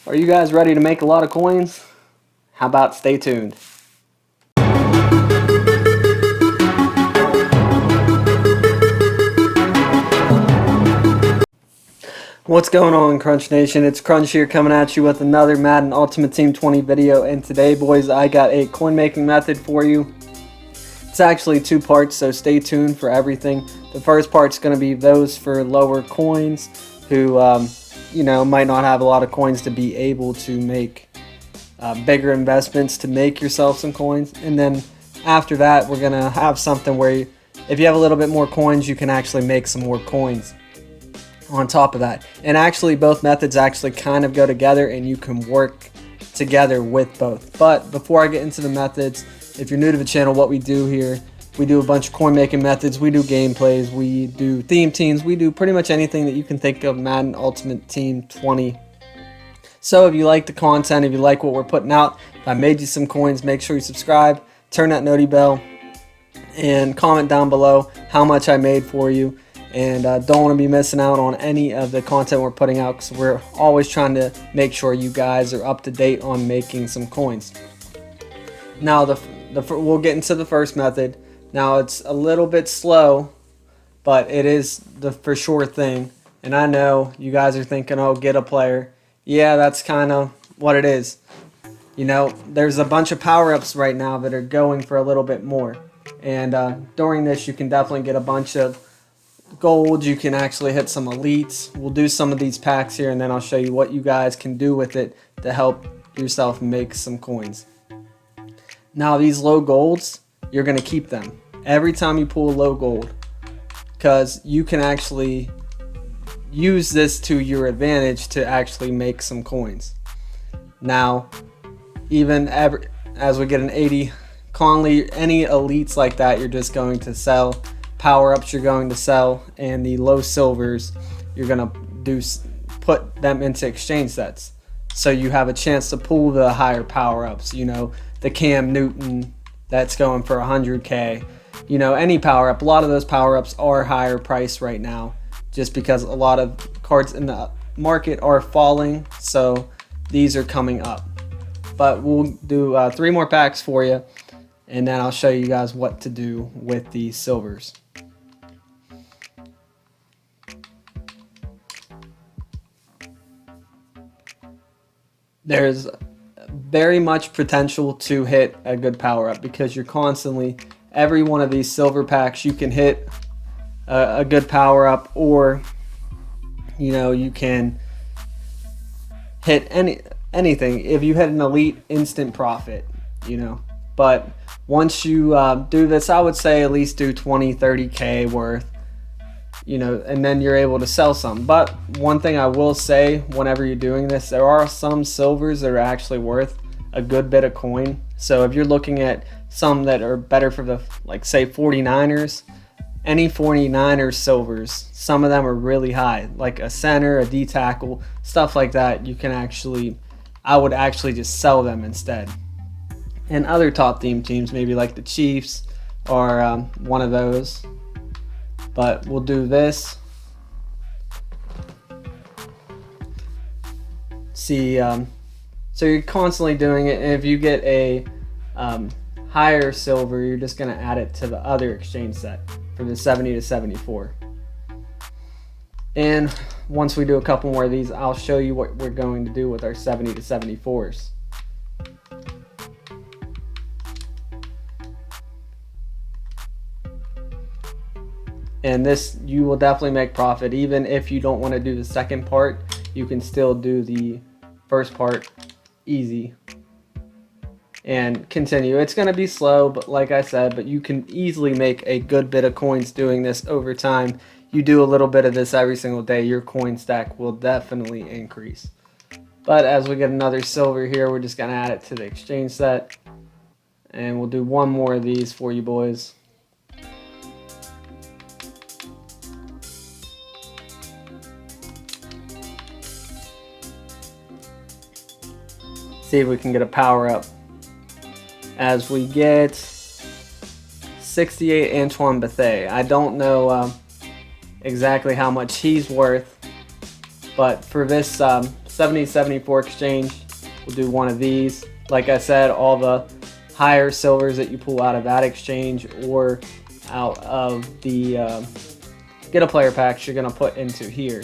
Are you guys ready to make a lot of coins? How about stay tuned? What's going on, Crunch Nation? It's Crunch here coming at you with another Madden Ultimate Team 20 video, and today, boys, I got a coin making method for you. It's actually two parts, so stay tuned for everything. The first part's going to be those for lower coins who, might not have a lot of coins to be able to make bigger investments to make yourself some coins. And then after that, we're going to have something where if you have a little bit more coins, you can actually make some more coins on top of that. And actually, both methods actually kind of go together, and you can work together with both. But before I get into the methods, if you're new to the channel, what we do here, we do a bunch of coin making methods, we do gameplays, we do theme teams, we do pretty much anything that you can think of Madden Ultimate Team 20. So if you like the content, if you like what we're putting out, if I made you some coins, make sure you subscribe, turn that noti bell, and comment down below how much I made for you. And don't want to be missing out on any of the content we're putting out, because we're always trying to make sure you guys are up to date on making some coins. Now we'll get into the first method. Now it's a little bit slow, but it is the for sure thing. And I know you guys are thinking, oh, get a player. Yeah, that's kind of what it is. You know, there's a bunch of power-ups right now that are going for a little bit more. And during this, you can definitely get a bunch of gold. You can actually hit some elites. We'll do some of these packs here, and then I'll show you what you guys can do with it to help yourself make some coins. Now these low golds, you're going to keep them every time you pull a low gold, because you can actually use this to your advantage to actually make some coins. Now even as we get an 80 Conley, any elites like that, you're just going to sell. Power-ups you're going to sell, and the low silvers you're going to put them into exchange sets, so you have a chance to pull the higher power-ups. You know, the Cam Newton that's going for 100k, you know, any power-up. A lot of those power-ups are higher priced right now just because a lot of cards in the market are falling, so these are coming up. But we'll do 3 more packs for you, and then I'll show you guys what to do with the silvers. There's very much potential to hit a good power up, because you're constantly, every one of these silver packs, you can hit a good power up, or you know, you can hit anything. If you hit an elite, instant profit, you know. But once you do this, I would say at least do 20-30k worth, you know, and then you're able to sell some. But one thing I will say, whenever you're doing this, there are some silvers that are actually worth a good bit of coin. So if you're looking at some that are better for the, like, say 49ers, any 49ers silvers, some of them are really high, like a center, a D tackle, stuff like that. You can actually, I would actually just sell them instead. And other top theme teams, maybe like the Chiefs or one of those. But we'll do this. See, so you're constantly doing it, and if you get a higher silver, you're just going to add it to the other exchange set for the 70 to 74. And once we do a couple more of these, I'll show you what we're going to do with our 70 to 74s. And this, you will definitely make profit. Even if you don't want to do the second part, you can still do the first part easy and continue. It's going to be slow, but like I said, but you can easily make a good bit of coins doing this over time. You do a little bit of this every single day, your coin stack will definitely increase. But as we get another silver here, we're just going to add it to the exchange set. And we'll do one more of these for you boys. See if we can get a power up. As we get 68 Antoine Bethea. I don't know exactly how much he's worth, but for this 70-74 exchange. We'll do one of these. Like I said, all the higher silvers that you pull out of that exchange or out of the get a player packs, you're going to put into here.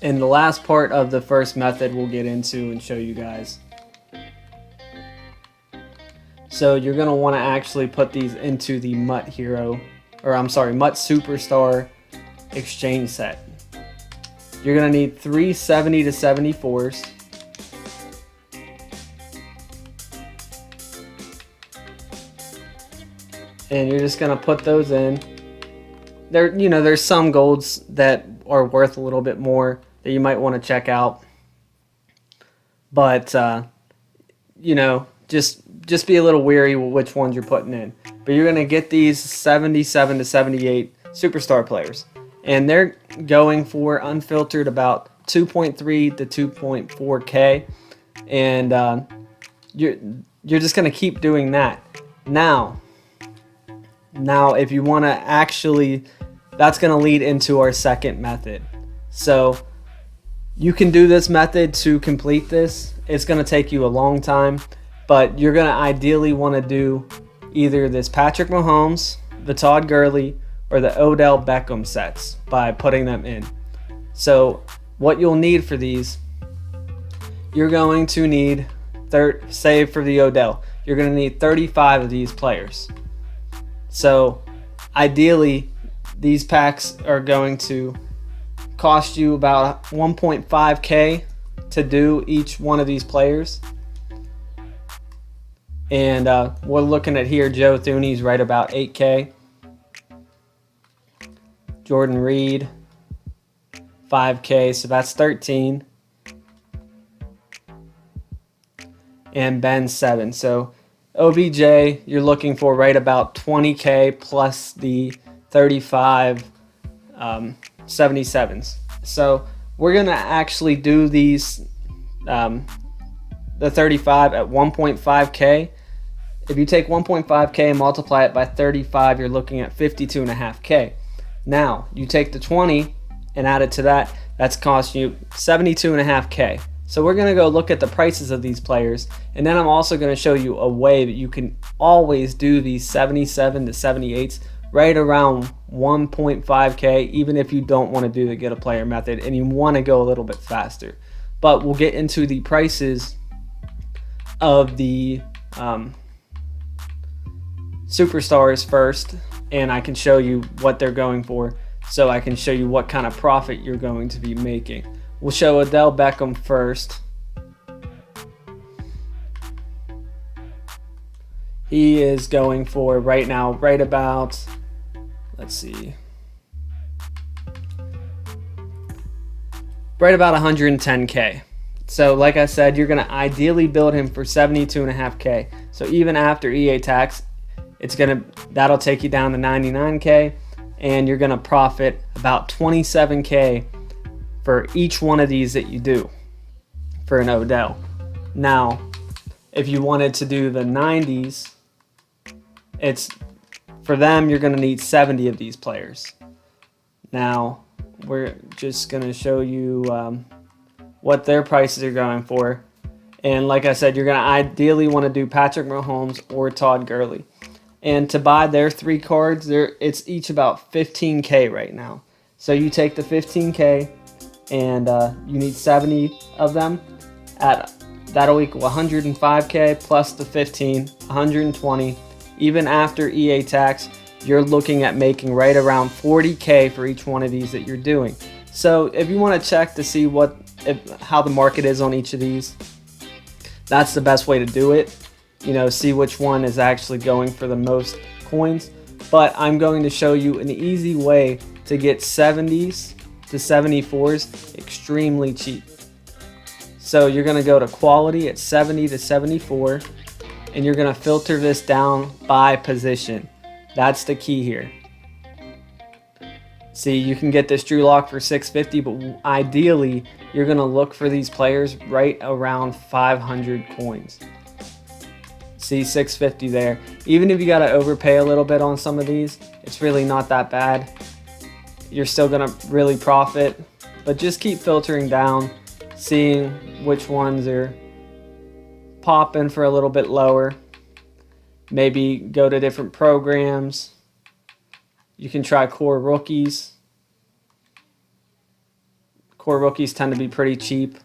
And the last part of the first method we'll get into and show you guys. So you're going to want to actually put these into the MUT Hero, or I'm sorry, MUT Superstar exchange set. You're going to need 3 70-74s. And you're just going to put those in. There, you know, there's some golds that are worth a little bit more that you might want to check out. But, you know, just be a little weary with which ones you're putting in. But you're going to get these 77-78 superstar players. And they're going for unfiltered about 2.3 to 2.4K. And you're just going to keep doing that. Now, if you want to actually, that's going to lead into our second method. So you can do this method to complete this. It's going to take you a long time, but you're going to ideally want to do either this Patrick Mahomes, the Todd Gurley, or the Odell Beckham sets by putting them in. So what you'll need for these, you're going to need, say for the Odell, you're going to need 35 of these players. So ideally, these packs are going to cost you about 1.5K to do each one of these players. And we're looking at here, Joe Thuney's right about 8K. Jordan Reed, 5K, so that's 13. And Ben 7. So OBJ, you're looking for right about 20K plus the 35 77s. So we're going to actually do these, the 35 at 1.5K. If you take 1.5K and multiply it by 35, you're looking at 52.5K. Now, you take the 20 and add it to that, that's costing you 72.5K. So we're going to go look at the prices of these players, and then I'm also going to show you a way that you can always do these 77 to 78s right around 1.5K, even if you don't want to do the get a player method and you want to go a little bit faster. But we'll get into the prices of the superstars first, and I can show you what they're going for, so I can show you what kind of profit you're going to be making. We'll show Odell Beckham first. He is going for right now right about, let's see, right about 110K. So like I said, you're going to ideally build him for 72.5K. So even after EA tax, that'll take you down to 99K, and you're going to profit about 27K for each one of these that you do for an Odell. Now, if you wanted to do the 90s, for them, you're going to need 70 of these players. Now, we're just going to show you what their prices are going for. And like I said, you're going to ideally want to do Patrick Mahomes or Todd Gurley. And to buy their 3 cards, it's each about 15K right now. So you take the 15K, and you need 70 of them. That'll equal 105K plus the 15, 120. Even after EA tax, you're looking at making right around 40K for each one of these that you're doing. So if you want to check to see how the market is on each of these, that's the best way to do it. You know, see which one is actually going for the most coins. But I'm going to show you an easy way to get 70s to 74s extremely cheap. So you're going to go to quality at 70 to 74, and you're going to filter this down by position. That's the key here. See, you can get this Drew Lock for 650, but ideally you're going to look for these players right around 500 coins. See, 650 there. Even if you got to overpay a little bit on some of these, it's really not that bad. you're still gonna really profit. But just keep filtering down, seeing which ones are popping for a little bit lower. Maybe go to different programs. You can try core rookies. Core rookies tend to be pretty cheap.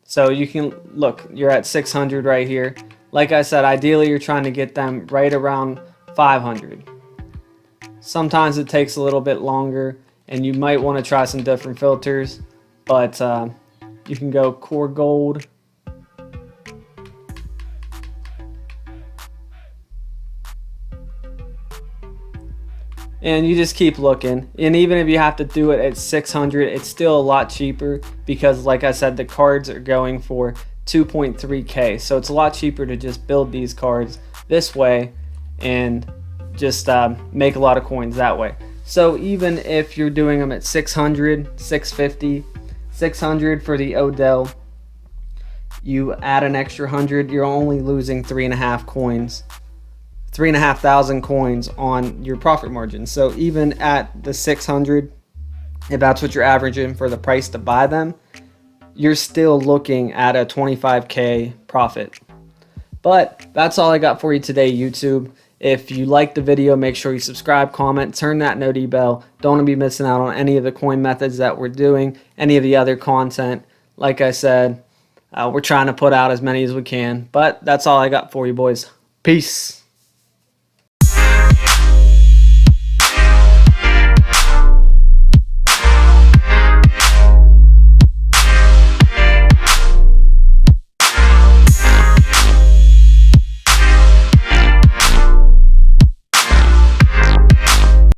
So you can look, you're at 600 right here. Like I said, ideally you're trying to get them right around 500. Sometimes it takes a little bit longer, and you might want to try some different filters, but you can go core gold. And you just keep looking, and even if you have to do it at 600, it's still a lot cheaper, because like I said, the cards are going for 2.3K, so it's a lot cheaper to just build these cards this way and just make a lot of coins that way. So even if you're doing them at 600, 650, 600 for the Odell, you add an extra 100, you're only losing 3.5 coins. 3,500 coins on your profit margin. So even at the 600, if that's what you're averaging for the price to buy them, you're still looking at a 25K profit. But that's all I got for you today, YouTube. If you liked the video, make sure you subscribe, comment, turn that noti bell. Don't want to be missing out on any of the coin methods that we're doing, any of the other content. Like I said, we're trying to put out as many as we can. But that's all I got for you, boys. Peace.